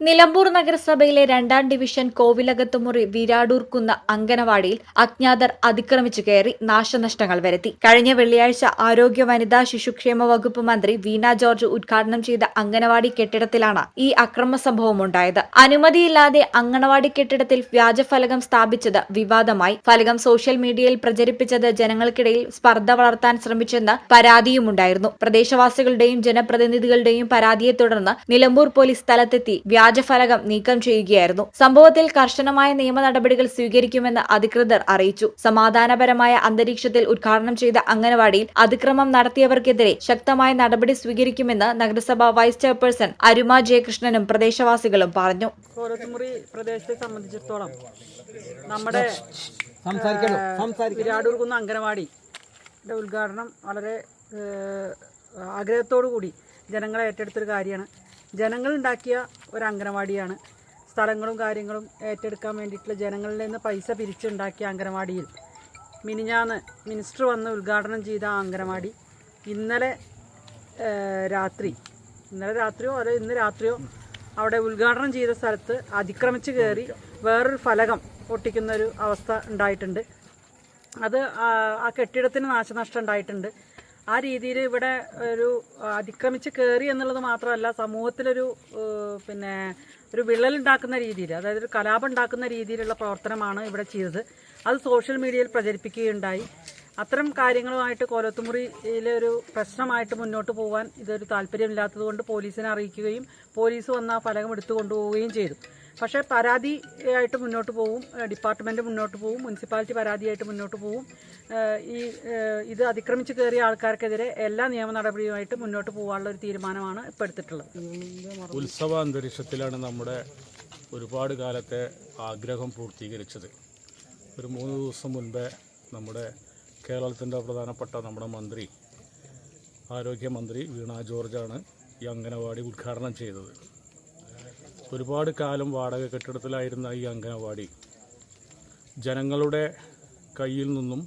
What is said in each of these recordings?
നിലമ്പൂർ നഗരസഭയിലെ 2ാം ഡിവിഷൻ കോവിലകത്തുമുറി വീരാടൂർകുന്ന് അങ്കണവാടിയിൽ അജ്ഞാതർ അതിക്രമിച്ചു കയറി നാശനഷ്ടങ്ങൾ വരുത്തി. കഴിഞ്ഞ വെള്ളിയാഴ്ച ആരോഗ്യ വനിതാ ശിശുക്ഷേമ വകുപ്പ് മന്ത്രി വീണ ജോർജ് ഉദ്ഘാടനം ചെയ്ത അങ്കണവാടി കെട്ടിടത്തിലാണ് ഈ അക്രമ സംഭവമുണ്ടായത്. അനുമതിയില്ലാതെ അങ്കണവാടി കെട്ടിടത്തിൽ വ്യാജഫലകം സ്ഥാപിച്ചത് വിവാദമായി. ഫലകം സോഷ്യൽ മീഡിയയിൽ പ്രചരിപ്പിച്ചത് ജനങ്ങൾക്കിടയിൽ സ്പർദ്ധ വളർത്താൻ ശ്രമിച്ചെന്ന് പരാതിയുമുണ്ടായിരുന്നു. പ്രദേശവാസികളുടെയും ജനപ്രതിനിധികളുടെയും പരാതിയെ തുടർന്ന് നിലമ്പൂർ പോലീസ് സ്ഥലത്തെത്തി വ്യാജഫലകം നീക്കം ചെയ്യുകയായിരുന്നു. സംഭവത്തിൽ കർശനമായ നിയമ നടപടികൾ സ്വീകരിക്കുമെന്ന് അധികൃതർ അറിയിച്ചു. സമാധാനപരമായ അന്തരീക്ഷത്തിൽ ഉദ്ഘാടനം ചെയ്ത അങ്കണവാടിയിൽ അതിക്രമം നടത്തിയവർക്കെതിരെ ശക്തമായ നടപടി സ്വീകരിക്കുമെന്ന് നഗരസഭ വൈസ് ചെയർപേഴ്സൺ അരുമ ജയകൃഷ്ണനും പ്രദേശവാസികളും പറഞ്ഞു. കോലത്തുമുറി പ്രദേശത്തെ സംബന്ധിച്ചിടത്തോളം നമ്മുടെ വീരാടൂർകുന്ന് അങ്കണവാടിയുടെ ഉദ്ഘാടനം വളരെ ആഗ്രഹത്തോടു കൂടി ജനങ്ങളെ ഏറ്റെടുത്തൊരു കാര്യമാണ്. ജനങ്ങളുണ്ടാക്കിയ ഒരു അങ്കണവാടിയാണ്. സ്ഥലങ്ങളും കാര്യങ്ങളും ഏറ്റെടുക്കാൻ വേണ്ടിയിട്ടുള്ള ജനങ്ങളിൽ നിന്ന് പൈസ പിരിച്ചുണ്ടാക്കിയ അങ്കണവാടിയിൽ മിനിഞ്ഞാന്ന് മിനിസ്റ്റർ വന്ന് ഉദ്ഘാടനം ചെയ്ത ആ അങ്കണവാടി ഇന്നലെ രാത്രിയോ അതോ ഇന്ന് രാത്രിയോ അവിടെ ഉദ്ഘാടനം ചെയ്ത സ്ഥലത്ത് അതിക്രമിച്ച് കയറി വേറൊരു ഫലകം പൊട്ടിക്കുന്നൊരു അവസ്ഥ ഉണ്ടായിട്ടുണ്ട്. അത് ആ കെട്ടിടത്തിന് നാശനഷ്ടം ഉണ്ടായിട്ടുണ്ട്. ആ രീതിയിൽ ഇവിടെ ഒരു അതിക്രമിച്ച് കയറി എന്നുള്ളത് മാത്രമല്ല, സമൂഹത്തിലൊരു ഒരു വിള്ളലുണ്ടാക്കുന്ന രീതിയിൽ, അതായത് ഒരു കലാപം ഉണ്ടാക്കുന്ന രീതിയിലുള്ള പ്രവർത്തനമാണ് ഇവിടെ ചെയ്തത്. അത് സോഷ്യൽ മീഡിയയിൽ പ്രചരിപ്പിക്കുകയുണ്ടായി. അത്തരം കാര്യങ്ങളുമായിട്ട് കോലത്തുമുറിയിലെ ഒരു പ്രശ്നമായിട്ട് മുന്നോട്ട് പോകാൻ ഇതൊരു താല്പര്യമില്ലാത്തതുകൊണ്ട് പോലീസിനെ അറിയിക്കുകയും പോലീസ് വന്ന ആ ഫലകം എടുത്തു കൊണ്ടുപോവുകയും ചെയ്തു. പക്ഷേ പരാതിയായിട്ട് മുന്നോട്ട് പോവും, ഡിപ്പാർട്ട്മെൻറ്റ് മുന്നോട്ട് പോവും, മുനിസിപ്പാലിറ്റി പരാതിയായിട്ട് മുന്നോട്ട് പോവും. ഇത് അതിക്രമിച്ച് കയറിയ ആൾക്കാർക്കെതിരെ എല്ലാ നിയമ നടപടിയുമായിട്ട് മുന്നോട്ട് പോകാനുള്ള ഒരു തീരുമാനമാണ് ഇപ്പോൾ എടുത്തിട്ടുള്ളത്. ഉത്സവ അന്തരീക്ഷത്തിലാണ് നമ്മുടെ ഒരുപാട് കാലത്തെ ആഗ്രഹം പൂർത്തീകരിച്ചത്. ഒരു 3 ദിവസം മുൻപേ നമ്മുടെ കേരളത്തിൻ്റെ പ്രധാനപ്പെട്ട നമ്മുടെ മന്ത്രി, ആരോഗ്യമന്ത്രി വീണ ജോർജാണ് ഈ അങ്കണവാടി ഉദ്ഘാടനം ചെയ്തത്. ഒരുപാട് കാലം വാടക കെട്ടിടത്തിലായിരുന്ന ഈ അങ്കണവാടി ജനങ്ങളുടെ കയ്യിൽ നിന്നും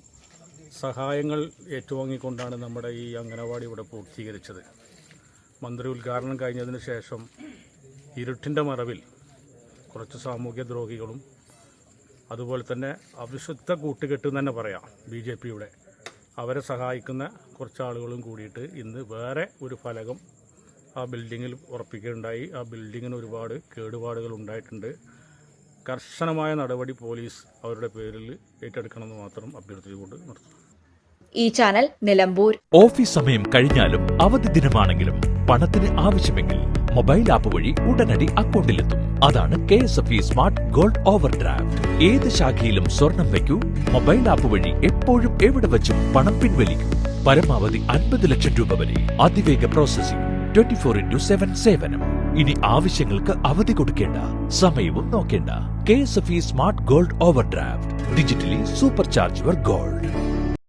സഹായങ്ങൾ ഏറ്റുവാങ്ങിക്കൊണ്ടാണ് നമ്മുടെ ഈ അങ്കണവാടി ഇവിടെ പൂർത്തീകരിച്ചത്. മന്ത്രി ഉദ്ഘാടനം കഴിഞ്ഞതിന് ശേഷം ഇരുട്ടിൻ്റെ മറവിൽ കുറച്ച് സാമൂഹ്യ ദ്രോഹികളും അതുപോലെ തന്നെ അവിശുദ്ധ കൂട്ടുകെട്ട് തന്നെ പറയാം, BJPയുടെ അവരെ സഹായിക്കുന്ന കുറച്ച് ആളുകളും കൂടിയിട്ട് ഇന്ന് വേറെ ഒരു ഫലകം ആ ബിൽഡിങ്ങിൽ ഉറപ്പിക്കുകയുണ്ടായി. ആ ബിൽഡിങ്ങിന് ഒരുപാട് കേടുപാടുകൾ ഉണ്ടായിട്ടുണ്ട്. കർശനമായ നടപടി പോലീസ് അവരുടെ പേരിൽ ഏറ്റെടുക്കണമെന്ന് മാത്രം അഭ്യർത്ഥിച്ചുകൊണ്ട് നിർത്തുന്നു. ഈ ചാനൽ നിലമ്പൂർ. ഓഫീസ് സമയം കഴിഞ്ഞാലും അവധി ദിനമാണെങ്കിലും പണത്തിന് ആവശ്യമെങ്കിൽ മൊബൈൽ ആപ്പ് വഴി ഉടനടി അക്കൗണ്ടിലെത്തും. അതാണ് KSFE smart gold over draft. ഏത് ശാഖയിലും സ്വർണം വയ്ക്കൂ. മൊബൈൽ ആപ്പ് വഴി എപ്പോഴും എവിടെ വെച്ചും പണം പിൻവലിക്കും. പരമാവധി 50 ലക്ഷം രൂപ വരെ. അതിവേഗ പ്രോസസിംഗ്, 24/7 സേവനം. ഇനി ആവശ്യങ്ങൾക്ക് അവധി കൊടുക്കേണ്ട, സമയവും നോക്കേണ്ട. KSFE smart gold over draft. Digitally super charge your gold.